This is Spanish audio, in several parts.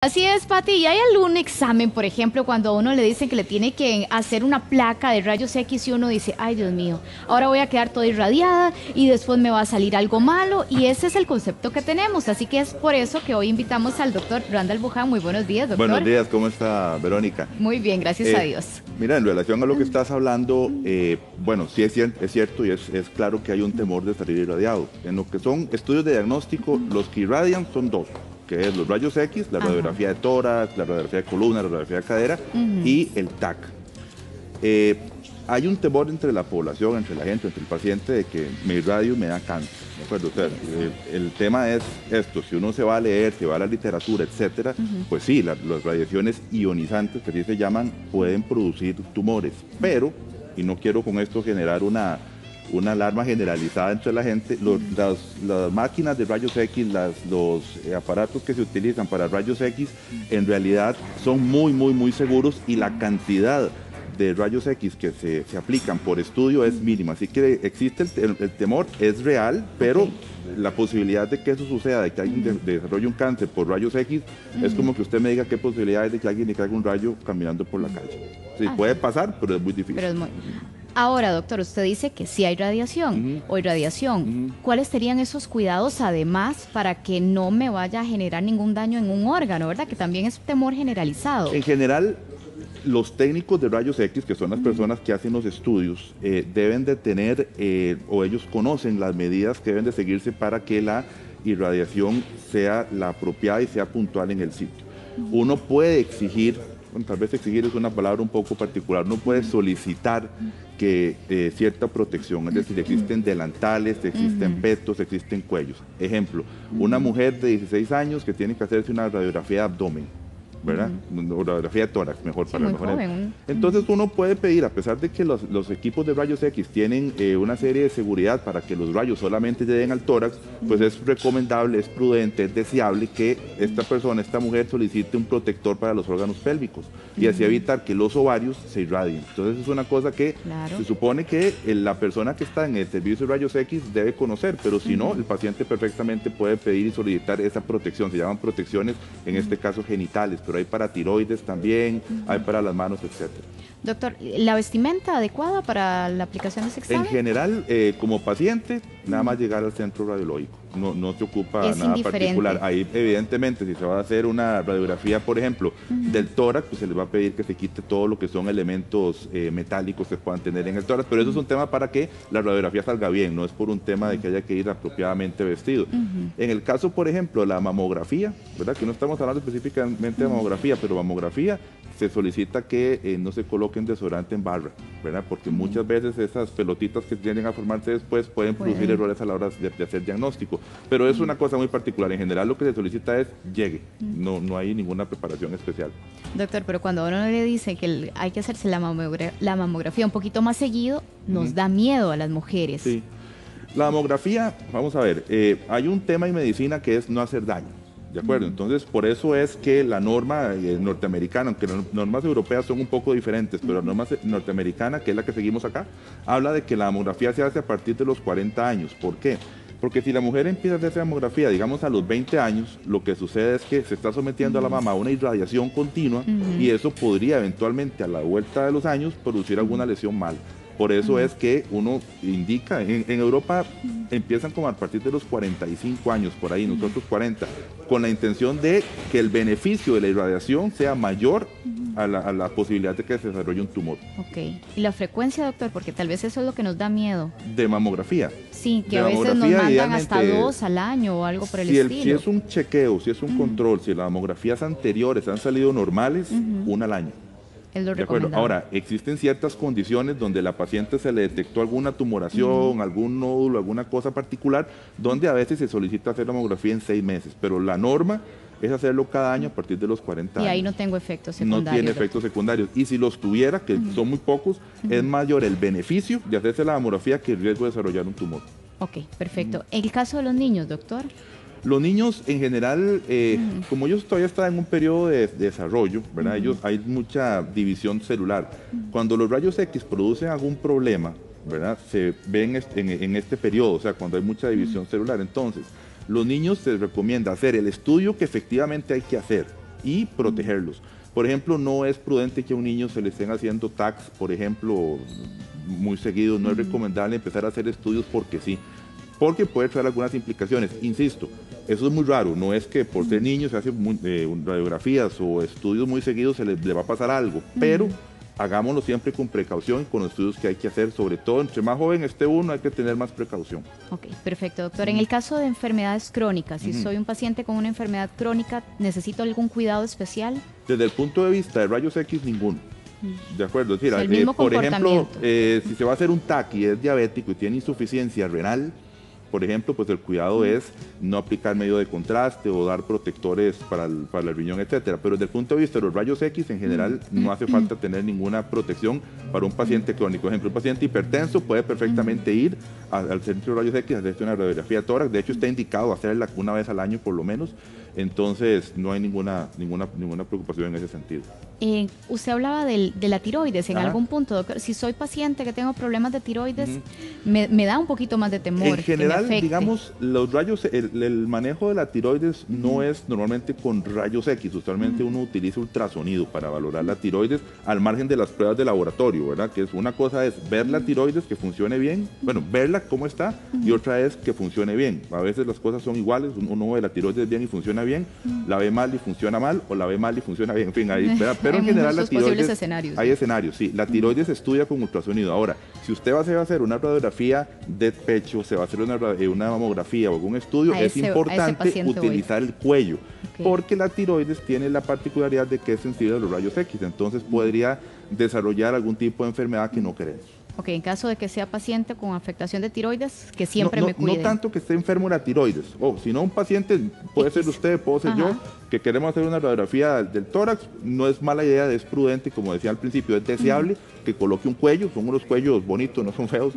Así es, Pati. ¿Y hay algún examen, por ejemplo, cuando a uno le dicen que le tiene que hacer una placa de rayos X y uno dice, ay Dios mío, ahora voy a quedar toda irradiada y después me va a salir algo malo? Y ese es el concepto que tenemos. Así que es por eso que hoy invitamos al doctor Randall Buján. Muy buenos días, doctor. Buenos días, ¿cómo está Verónica? Muy bien, gracias a Dios. Mira, en relación a lo que estás hablando, bueno, sí es cierto y es claro que hay un temor de salir irradiado. En lo que son estudios de diagnóstico, los que irradian son dos, que es los rayos X, la radiografía de tórax, la radiografía de columna, la radiografía de cadera y el TAC. Hay un temor entre la población, entre la gente, entre el paciente, de que me irradio y me da cáncer. ¿De acuerdo? O sea, el tema es esto: si uno se va a leer, se va a la literatura, etcétera, pues sí, las radiaciones ionizantes, que así se llaman, pueden producir tumores. Pero, y no quiero con esto generar una alarma generalizada entre la gente, las máquinas de rayos X, los aparatos que se utilizan para rayos X, en realidad son muy seguros, y la cantidad de rayos X que se aplican por estudio es mínima. Así que existe el temor, es real, pero la posibilidad de que eso suceda, de que alguien desarrolle un cáncer por rayos X, es como que usted me diga qué posibilidad hay de que alguien le caiga un rayo caminando por la calle. Sí, puede pasar, pero es muy difícil. Ahora, doctor, usted dice que sí hay radiación o irradiación. ¿Cuáles serían esos cuidados además para que no me vaya a generar ningún daño en un órgano, verdad? Que también es temor generalizado. En general, los técnicos de rayos X, que son las personas que hacen los estudios, deben de tener, o ellos conocen las medidas que deben de seguirse para que la irradiación sea la apropiada y sea puntual en el sitio. Uno puede exigir, bueno, tal vez exigir es una palabra un poco particular, uno puede solicitar que cierta protección, es decir, existen delantales, existen petos, existen cuellos. Ejemplo, una mujer de 16 años que tiene que hacerse una radiografía de abdomen, ¿verdad? O radiografía de tórax, mejor, sí, para el mejor. Entonces uno puede pedir, a pesar de que los equipos de rayos X tienen una serie de seguridad para que los rayos solamente lleguen al tórax, pues es recomendable, es prudente, es deseable que esta persona, esta mujer, solicite un protector para los órganos pélvicos y así evitar que los ovarios se irradien. Entonces es una cosa que se supone que la persona que está en el servicio de rayos X debe conocer, pero si no, el paciente perfectamente puede pedir y solicitar esa protección. Se llaman protecciones, en este caso genitales, pero hay para tiroides también, hay para las manos, etcétera. Doctor, ¿la vestimenta adecuada para la aplicación de ese examen? En general, como paciente, nada más llegar al centro radiológico, no se ocupa nada particular. Ahí, evidentemente, si se va a hacer una radiografía, por ejemplo, del tórax, pues se les va a pedir que se quite todo lo que son elementos metálicos que puedan tener en el tórax, pero eso es un tema para que la radiografía salga bien, no es por un tema de que haya que ir apropiadamente vestido. En el caso, por ejemplo, la mamografía, ¿verdad? Que no estamos hablando específicamente de mamografía, pero mamografía, se solicita que no se coloquen desodorante en barra, ¿verdad? Porque muchas veces esas pelotitas que tienden a formarse después pueden producir errores a la hora de hacer diagnóstico. Pero es una cosa muy particular. En general lo que se solicita es llegue, no hay ninguna preparación especial. Doctor, pero cuando a uno le dice que hay que hacerse la mamografía un poquito más seguido, nos da miedo a las mujeres. Sí. La mamografía, vamos a ver, hay un tema en medicina que es no hacer daño. ¿De acuerdo? Entonces, por eso es que la norma norteamericana, aunque las normas europeas son un poco diferentes, pero la norma norteamericana, que es la que seguimos acá, habla de que la mamografía se hace a partir de los 40 años. ¿Por qué? Porque si la mujer empieza a hacerse mamografía, digamos, a los 20 años, lo que sucede es que se está sometiendo a la mama a una irradiación continua y eso podría eventualmente, a la vuelta de los años, producir alguna lesión mal. Por eso es que uno indica, en Europa empiezan como a partir de los 45 años, por ahí, nosotros 40, con la intención de que el beneficio de la irradiación sea mayor a la posibilidad de que se desarrolle un tumor. Ok. ¿Y la frecuencia, doctor? Porque tal vez eso es lo que nos da miedo. De mamografía. Sí, que a veces nos mandan hasta 2 al año o algo por el estilo. Si es un chequeo, si es un control, si las mamografías anteriores han salido normales, 1 al año. Es lo de acuerdo. Ahora, existen ciertas condiciones donde la paciente se le detectó alguna tumoración, algún nódulo, alguna cosa particular, donde a veces se solicita hacer la mamografía en 6 meses, pero la norma es hacerlo cada año a partir de los 40 años. Y ahí no tengo efectos secundarios. No tiene efectos secundarios. Y si los tuviera, que son muy pocos, es mayor el beneficio de hacerse la mamografía que el riesgo de desarrollar un tumor. Ok, perfecto. ¿En el caso de los niños, doctor? Los niños en general, como ellos todavía están en un periodo de desarrollo, ¿verdad? Hay mucha división celular. Cuando los rayos X producen algún problema, ¿verdad? Se ven en este periodo, o sea, cuando hay mucha división celular. Entonces, los niños se les recomienda hacer el estudio que efectivamente hay que hacer, y protegerlos. Por ejemplo, no es prudente que a un niño se le estén haciendo TACs, por ejemplo, muy seguido. No es recomendable empezar a hacer estudios porque sí, porque puede traer algunas implicaciones. Insisto, eso es muy raro, no es que por ser niño se hacen radiografías o estudios muy seguidos le va a pasar algo, pero hagámoslo siempre con precaución, con los estudios que hay que hacer, sobre todo entre más joven esté uno, hay que tener más precaución. Ok, perfecto, doctor. En el caso de enfermedades crónicas, si soy un paciente con una enfermedad crónica, ¿necesito algún cuidado especial? Desde el punto de vista de rayos X, ninguno. De acuerdo, es decir, O sea, el mismo por ejemplo, comportamiento. si se va a hacer un TAC y es diabético y tiene insuficiencia renal, por ejemplo, pues el cuidado es no aplicar medio de contraste o dar protectores para el riñón, etcétera. Pero desde el punto de vista de los rayos X, en general, no hace falta tener ninguna protección para un paciente crónico. Por ejemplo, un paciente hipertenso puede perfectamente ir al centro de rayos X a hacerse una radiografía de tórax. De hecho, está indicado hacerla una vez al año por lo menos. Entonces, no hay ninguna preocupación en ese sentido. Usted hablaba de la tiroides en algún punto, doctor. Si soy paciente que tengo problemas de tiroides, me da un poquito más de temor. En general, digamos, los rayos, el manejo de la tiroides no es normalmente con rayos X. Usualmente uno utiliza ultrasonido para valorar la tiroides al margen de las pruebas de laboratorio, ¿verdad? Que es una cosa es ver la tiroides que funcione bien, bueno, verla cómo está, y otra es que funcione bien. A veces las cosas son iguales, uno ve la tiroides bien y funciona bien, la ve mal y funciona mal, o la ve mal y funciona bien, en fin, ahí, ¿verdad? Pero en general la tiroides, escenarios. hay escenarios, sí, la tiroides se estudia con ultrasonido. Ahora, si usted va a hacer una radiografía de pecho, se va a hacer una mamografía o algún estudio, es importante utilizar el cuello, porque la tiroides tiene la particularidad de que es sensible a los rayos X, entonces podría desarrollar algún tipo de enfermedad que no queremos. Ok, en caso de que sea paciente con afectación de tiroides, que siempre me cuide. No tanto que esté enfermo de la tiroides, sino un paciente, puede ser usted, puedo ser yo, que queremos hacer una radiografía del tórax, no es mala idea, es prudente, como decía al principio, es deseable que coloque un cuello, son unos cuellos bonitos, no son feos,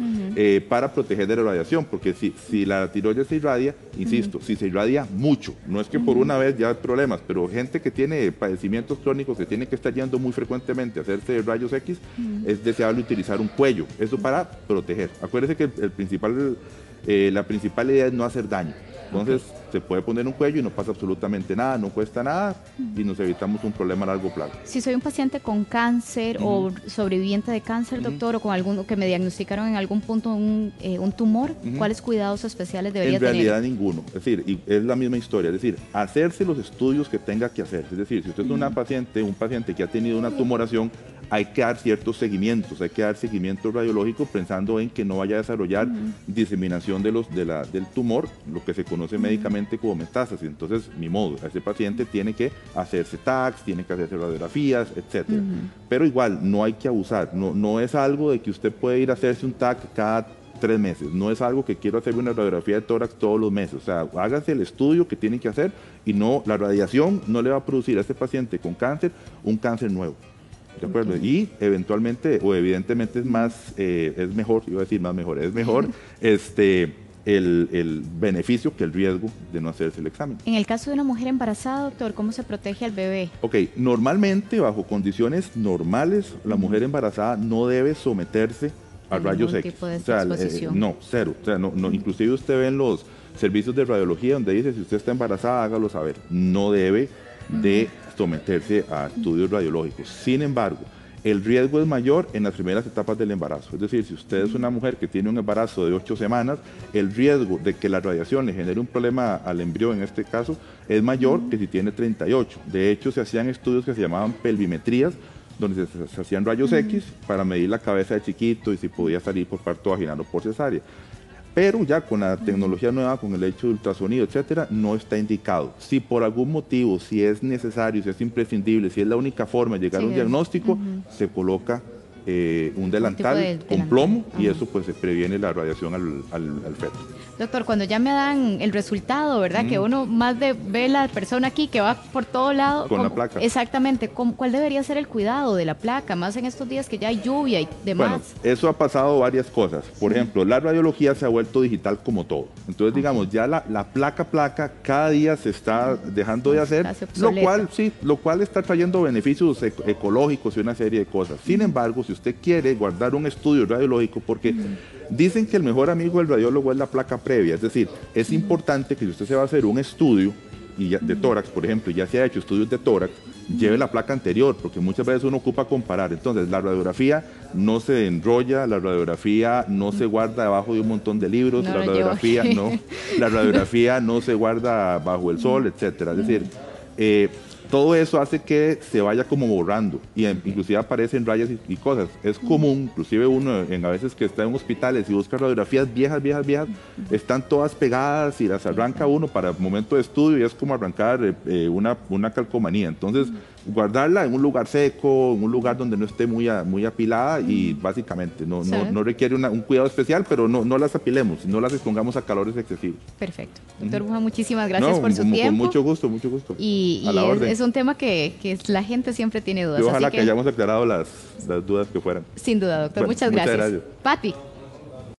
para proteger de la radiación, porque si la tiroides se irradia, insisto, si se irradia mucho, no es que por una vez ya hay problemas, pero gente que tiene padecimientos crónicos, que tiene que estar yendo muy frecuentemente a hacerse rayos X, es deseable utilizar un cuello, eso para proteger. Acuérdese que la principal idea es no hacer daño. Entonces se puede poner un cuello y no pasa absolutamente nada, no cuesta nada y nos evitamos un problema a largo plazo. Si soy un paciente con cáncer o sobreviviente de cáncer, doctor, o con alguno que me diagnosticaron en algún punto un tumor, ¿cuáles cuidados especiales debería tener? En realidad ninguno, es decir, es la misma historia, es decir, hacerse los estudios que tenga que hacer. Es decir, si usted es un paciente que ha tenido una tumoración, hay que dar ciertos seguimientos, hay que dar seguimiento radiológico pensando en que no vaya a desarrollar diseminación del tumor, lo que se conoce médicamente como metástasis. Entonces, ni modo, ese paciente tiene que hacerse TACs, tiene que hacerse radiografías, etc. Pero igual, no hay que abusar, no es algo de que usted puede ir a hacerse un TAC cada 3 meses, no es algo que quiero hacerme una radiografía de tórax todos los meses, o sea, hágase el estudio que tiene que hacer y la radiación no le va a producir a este paciente con cáncer un cáncer nuevo. ¿De acuerdo? Y eventualmente, o evidentemente es mejor el beneficio que el riesgo de no hacerse el examen. En el caso de una mujer embarazada, doctor, ¿cómo se protege al bebé? Ok, normalmente, bajo condiciones normales, la mujer embarazada no debe someterse a rayos X. Tipo de exposición. No, cero. O sea, inclusive usted ve en los servicios de radiología donde dice, si usted está embarazada, hágalo saber. No debe de someterse a estudios radiológicos. Sin embargo, el riesgo es mayor en las primeras etapas del embarazo. Es decir, si usted es una mujer que tiene un embarazo de 8 semanas, el riesgo de que la radiación le genere un problema al embrión, en este caso, es mayor que si tiene 38. De hecho, se hacían estudios que se llamaban pelvimetrías, donde se hacían rayos X para medir la cabeza de chiquito y si podía salir por parto vaginal o por cesárea. Pero ya con la tecnología nueva, con el hecho de ultrasonido, etcétera, no está indicado. Si por algún motivo, si es necesario, si es imprescindible, si es la única forma de llegar a un diagnóstico, se coloca un delantal con plomo y eso pues se previene la radiación al feto. Doctor, cuando ya me dan el resultado, ¿verdad? Que uno más ve la persona aquí que va por todo lado. Con la placa. Exactamente. ¿Cuál debería ser el cuidado de la placa? Más en estos días que ya hay lluvia y demás. Bueno, eso ha pasado varias cosas. Por ejemplo, la radiología se ha vuelto digital como todo. Entonces, digamos, ya la placa cada día se está dejando de hacer, lo cual está trayendo beneficios ecológicos y una serie de cosas. Sin embargo, si usted quiere guardar un estudio radiológico, porque dicen que el mejor amigo del radiólogo es la placa previa, es decir, es importante que si usted se va a hacer un estudio, de tórax, por ejemplo, ya se ha hecho estudios de tórax, lleve la placa anterior, porque muchas veces uno ocupa comparar. Entonces, la radiografía no se enrolla, la radiografía no se guarda debajo de un montón de libros, la radiografía no se guarda bajo el sol, etcétera. Es decir, todo eso hace que se vaya como borrando y inclusive aparecen rayas y cosas. Es común, inclusive uno a veces que está en hospitales y busca radiografías viejas, están todas pegadas y las arranca uno para el momento de estudio y es como arrancar una calcomanía. Entonces, guardarla en un lugar seco, en un lugar donde no esté muy apilada y básicamente no requiere un cuidado especial, pero no las apilemos, no las expongamos a calores excesivos. Perfecto. Doctor Bruja, muchísimas gracias por su tiempo. Con mucho gusto, mucho gusto. Y es un tema que la gente siempre tiene dudas. Y ojalá que hayamos aclarado las dudas que fueran. Sin duda, doctor. Bueno, muchas gracias. Pati.